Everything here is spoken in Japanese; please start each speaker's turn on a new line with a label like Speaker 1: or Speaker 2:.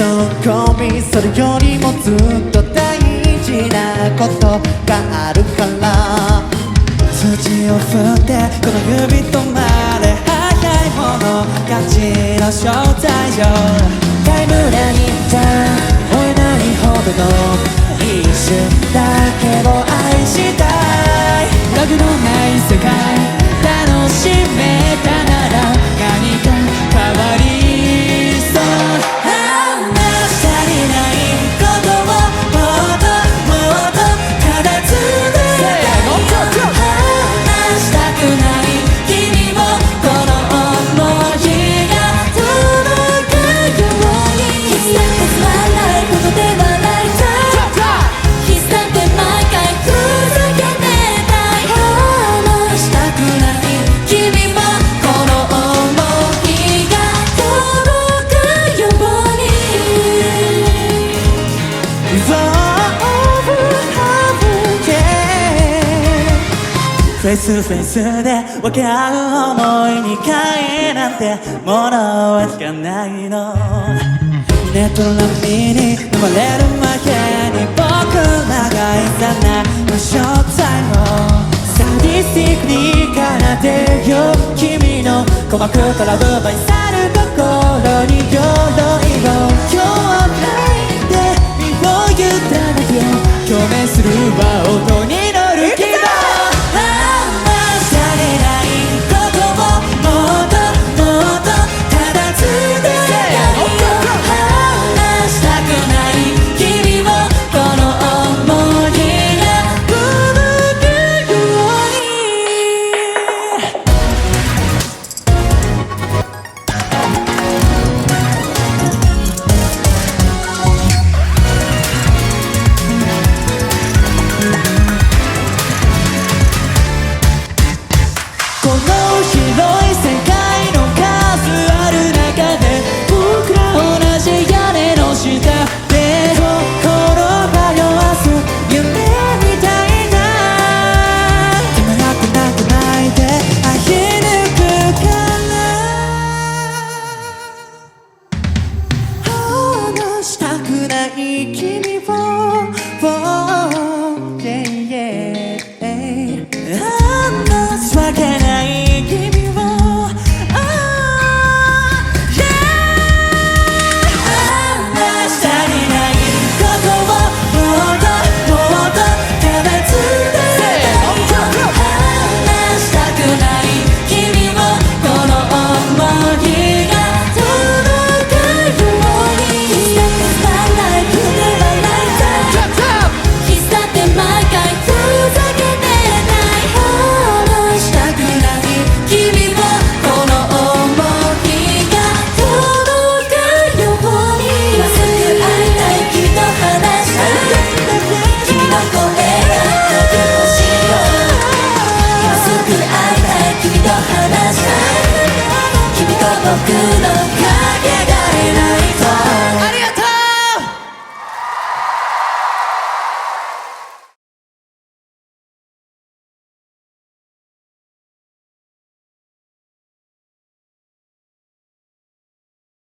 Speaker 1: 喜び、それよりもずっと大事なことがあるから、土を振ってこの指とまで早いもの勝ちの招待状、タイムラにいた追えないほどの一瞬だけを愛したい、ラグのない世界楽しめたなら何か変わりそう、話したりないことをもっともっとただつぶやいたい、話したくない君もこの想いが届くように、必殺つまんないことで笑いたい、必殺で毎回ふざけてたい、話したくない君もこの想いが届くように、フェイスフェイスで分け合う想いに変えなんてものはつかないの、ネットの波に飲まれる前に僕らがいざなうショータイムをサディスティックに奏でよう、君の鼓膜から奪い去る心に鎧を今日ないで身を委ねよう、共鳴する輪を